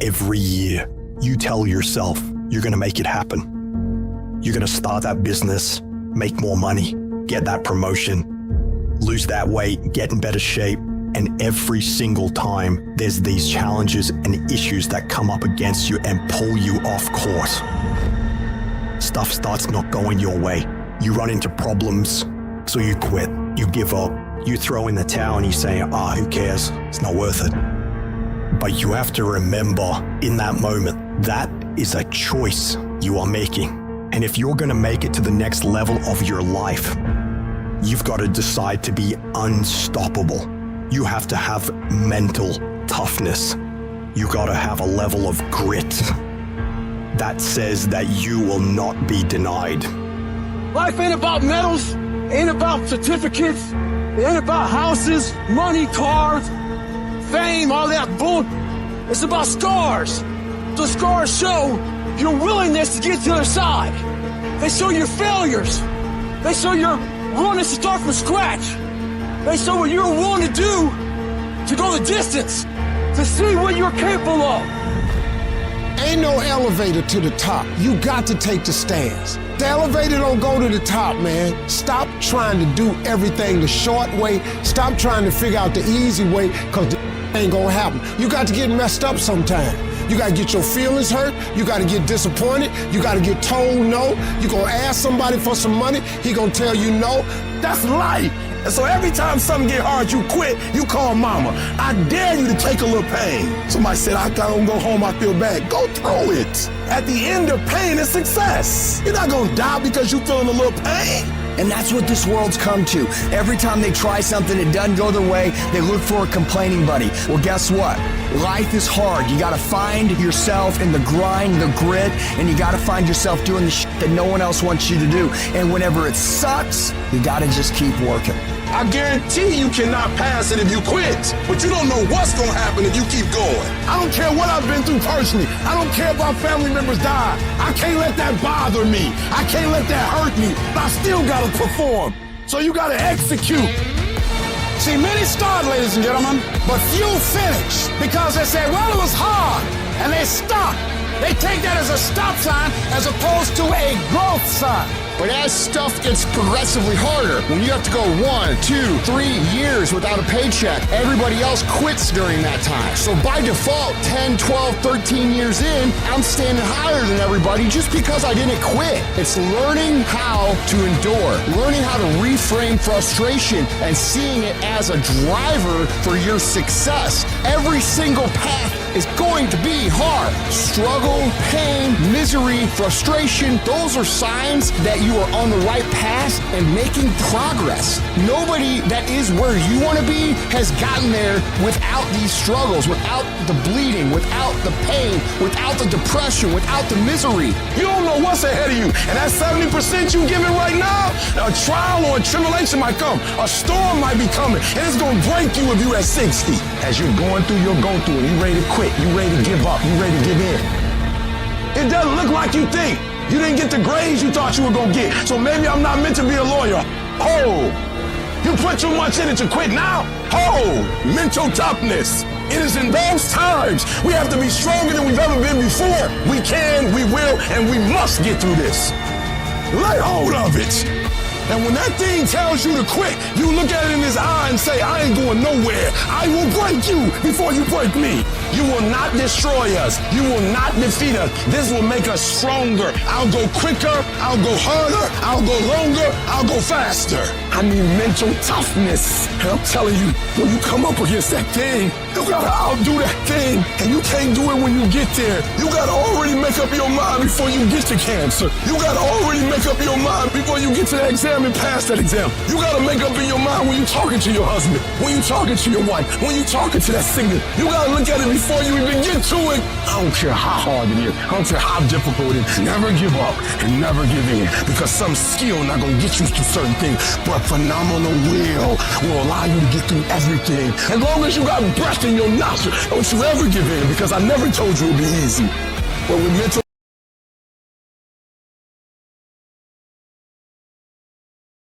Every year, you tell yourself you're going to make it happen. You're going to start that business, make more money, get that promotion, lose that weight, get in better shape. And every single time, there's these challenges and issues that come up against you and pull you off course. Stuff starts not going your way. You run into problems, so you quit, you give up, you throw in the towel and you say, who cares? It's not worth it. But you have to remember in that moment, that is a choice you are making. And if you're going to make it to the next level of your life, you've got to decide to be unstoppable. You have to have mental toughness. You got to have a level of grit that says that you will not be denied. Life ain't about medals, ain't about certificates, it ain't about houses, money, cars, fame, all that bull. It's about scars. The scars show your willingness to get to the other side. They show your failures. They show your willingness to start from scratch. They show what you're willing to do to go the distance, to see what you're capable of. Ain't no elevator to the top. You got to take the stairs. The elevator don't go to the top, man. Stop trying to do everything the short way. Stop trying to figure out the easy way, because the ain't gonna happen. You got to get messed up sometime. You got to get your feelings hurt. You got to get disappointed. You got to get told no. You gonna ask somebody for some money. He gonna tell you no. That's life. And so every time something get hard, you quit, you call mama. I dare you to take a little pain. Somebody said, I don't go home, I feel bad. Go through it. At the end of pain is success. You're not gonna die because you feeling a little pain. And that's what this world's come to. Every time they try something, it doesn't go their way, they look for a complaining buddy. Well, guess what? Life is hard. You gotta find yourself in the grind, the grit, and you gotta find yourself doing the shit that no one else wants you to do. And whenever it sucks, you gotta just keep working. I guarantee you cannot pass it if you quit, but you don't know what's gonna happen if you keep going. I don't care what I've been through personally. I don't care if our family members die. I can't let that bother me. I can't let that hurt me. But I still gotta perform. So you gotta execute. See, many start, ladies and gentlemen, but few finish because they say, well, it was hard, and they stop. They take that as a stop sign as opposed to a growth sign. But as stuff gets progressively harder, when you have to go 1, 2, 3 years without a paycheck, everybody else quits during that time. So by default, 10, 12, 13 years in, I'm standing higher than everybody just because I didn't quit. It's learning how to endure, learning how to reframe frustration and seeing it as a driver for your success. Every single path is going to be hard. Struggle, pain, misery, frustration, those are signs that you are on the right path and making progress. Nobody that is where you want to be has gotten there without these struggles, without the bleeding, without the pain, without the depression, without the misery. You don't know what's ahead of you. And that 70% you giving right now, a trial or a tribulation might come. A storm might be coming, and it's going to break you if you're at 60. As you're going through, you're going through, and you're ready to quit. You're ready to give up. You're ready to give in. It doesn't look like you think. You didn't get the grades you thought you were going to get. So maybe I'm not meant to be a lawyer. Oh, you put too much in it to quit now? Oh, mental toughness. It is in those times we have to be stronger than we've ever been before. We can, we will, and we must get through this. Lay hold of it. And when that thing tells you to quit, you look at it in his eye and say, I ain't going nowhere. I will break you before you break me. You will not destroy us. You will not defeat us. This will make us stronger. I'll go quicker. I'll go harder. I'll go longer. I'll go faster. I need mental toughness. And I'm telling you, when you come up against that thing, you gotta outdo that thing. And you can't do it when you get there. You gotta already make up your mind before you get to cancer. You gotta already make up your mind before you get to that exam and pass that exam. You gotta make up in your mind when you're talking to your husband, when you're talking to your wife, when you're talking to that singer. You gotta look at it before you even get to it. I don't care how hard it is. I don't care how difficult it is. Never give up and never give in, because some skill not gonna get you to certain things, but phenomenal will allow you to get through everything. As long as you got breath in your nostrils, don't you ever give in, because I never told you it'd be easy. But with mental